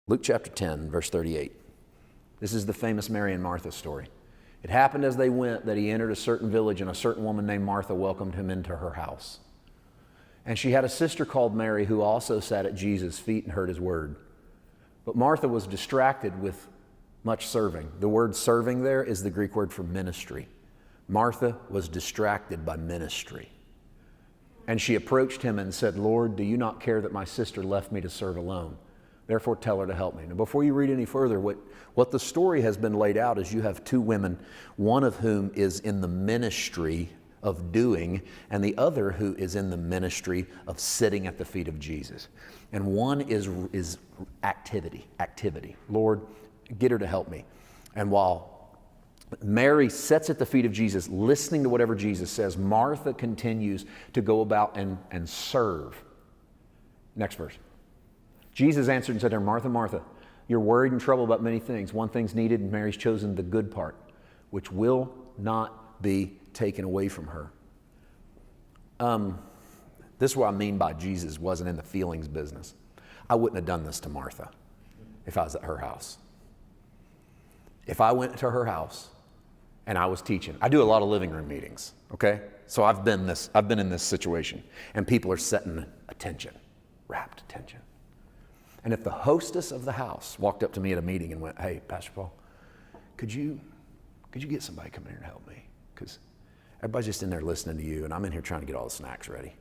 Luke chapter 10, verse 38. This is the famous Mary and Martha story. It happened as they went that he entered a certain village, and a certain woman named Martha welcomed him into her house. And she had a sister called Mary who also sat at Jesus' feet and heard his word. But Martha was distracted with much serving. The word serving there is the Greek word for ministry. Martha was distracted by ministry. And she approached him and said, "Lord, do you not care that my sister left me to serve alone? Therefore tell her to help me." Now, before you read any further, what the story has been laid out is you have two women, one of whom is in the ministry of doing, and the other who is in the ministry of sitting at the feet of Jesus. And one is activity. Lord, get her to help me. And while Mary sits at the feet of Jesus, listening to whatever Jesus says, Martha continues to go about and serve. Next verse. Jesus answered and said to her, "Martha, Martha, you're worried and troubled about many things. One thing's needed, and Mary's chosen the good part, which will not be taken away from her." This is what I mean by Jesus wasn't in the feelings business. I wouldn't have done this to Martha if I was at her house. If I went to her house and I was teaching, I do a lot of living room meetings, okay? So I've been in this situation, and people are setting attention, rapt attention. And if the hostess of the house walked up to me at a meeting and went, "Hey, Pastor Paul, could you get somebody to come in here and help me? Because everybody's just in there listening to you, and I'm in here trying to get all the snacks ready.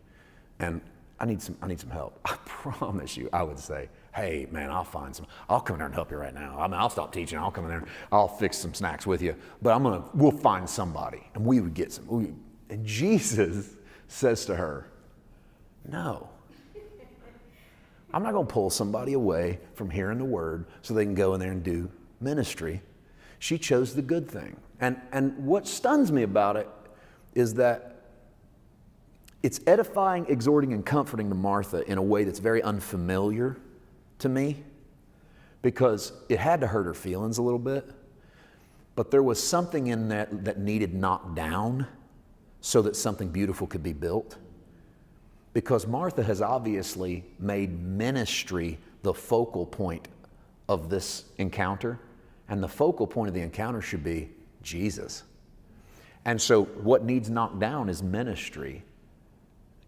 And I need some help." I promise you, I would say, "Hey, man, I'll come in there and help you right now. I'll stop teaching. I'll come in there and I'll fix some snacks with you. But we'll find somebody." And we would get some. And Jesus says to her, "No. I'm not going to pull somebody away from hearing the word so they can go in there and do ministry." She chose the good thing. And what stuns me about it is that it's edifying, exhorting, and comforting to Martha in a way that's very unfamiliar to me, because it had to hurt her feelings a little bit. But there was something in that needed knocked down so that something beautiful could be built. Because Martha has obviously made ministry the focal point of this encounter, and the focal point of the encounter should be Jesus. And so what needs knocked down is ministry,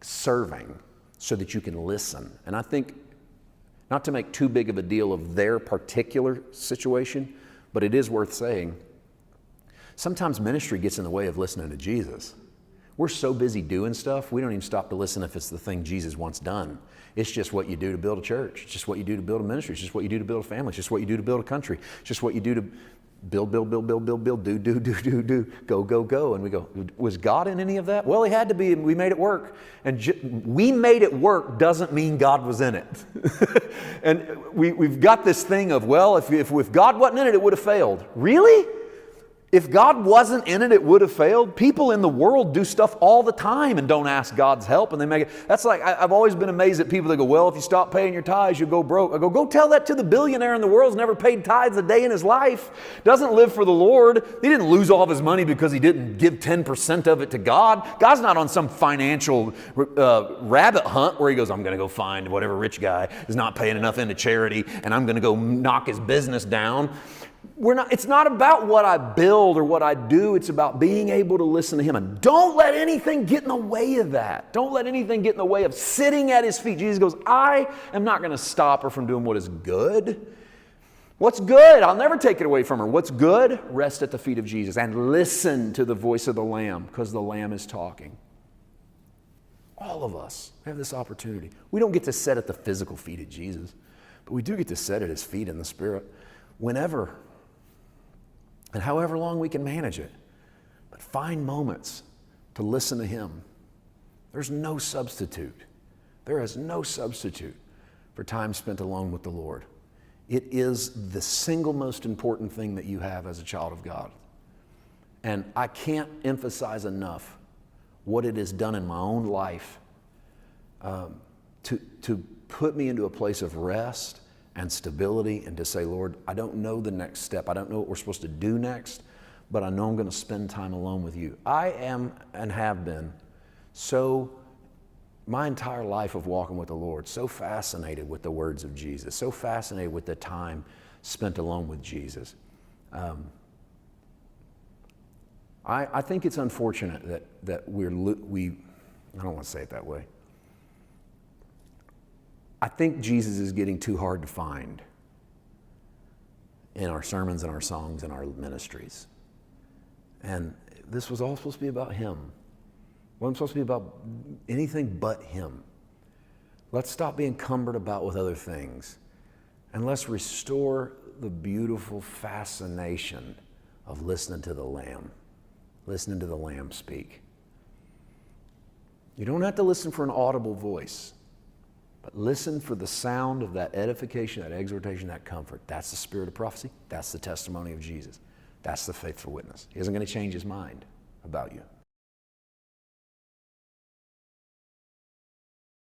serving, so that you can listen. And I think, not to make too big of a deal of their particular situation, but it is worth saying, sometimes ministry gets in the way of listening to Jesus. We're so busy doing stuff, we don't even stop to listen if it's the thing Jesus wants done. It's just what you do to build a church. It's just what you do to build a ministry. It's just what you do to build a family. It's just what you do to build a country. It's just what you do to build, do, go. And we go, was God in any of that? Well, he had to be, and we made it work. And we made it work doesn't mean God was in it. And we've got this thing of, well, if God wasn't in it, it would have failed. Really? If God wasn't in it, it would have failed. People in the world do stuff all the time and don't ask God's help, and they make it. That's like, I've always been amazed at people that go, "Well, if you stop paying your tithes, you'll go broke." I go tell that to the billionaire in the world who's never paid tithes a day in his life, doesn't live for the Lord. He didn't lose all of his money because he didn't give 10% of it to God. God's not on some financial rabbit hunt where he goes, "I'm going to go find whatever rich guy is not paying enough into charity, and I'm going to go knock his business down." It's not about what I build or what I do. It's about being able to listen to him. And don't let anything get in the way of that. Don't let anything get in the way of sitting at his feet. Jesus goes, "I am not going to stop her from doing what is good." What's good? I'll never take it away from her. What's good? Rest at the feet of Jesus and listen to the voice of the Lamb, because the Lamb is talking. All of us have this opportunity. We don't get to sit at the physical feet of Jesus, but we do get to sit at his feet in the Spirit whenever and however long we can manage it. But find moments to listen to him. There's no substitute. There is no substitute for time spent alone with the Lord. It is the single most important thing that you have as a child of God. And I can't emphasize enough what it has done in my own life to put me into a place of rest and stability, and to say, "Lord, I don't know the next step. I don't know what we're supposed to do next, but I know I'm going to spend time alone with you." I am and have been so my entire life of walking with the Lord, so fascinated with the words of Jesus, so fascinated with the time spent alone with Jesus. I think it's unfortunate that I don't want to say it that way. I think Jesus is getting too hard to find in our sermons and our songs and our ministries. And this was all supposed to be about him. It wasn't supposed to be about anything but him. Let's stop being cumbered about with other things. And let's restore the beautiful fascination of listening to the Lamb. Listening to the Lamb speak. You don't have to listen for an audible voice, but listen for the sound of that edification, that exhortation, that comfort. That's the spirit of prophecy. That's the testimony of Jesus. That's the faithful witness. He isn't going to change his mind about you.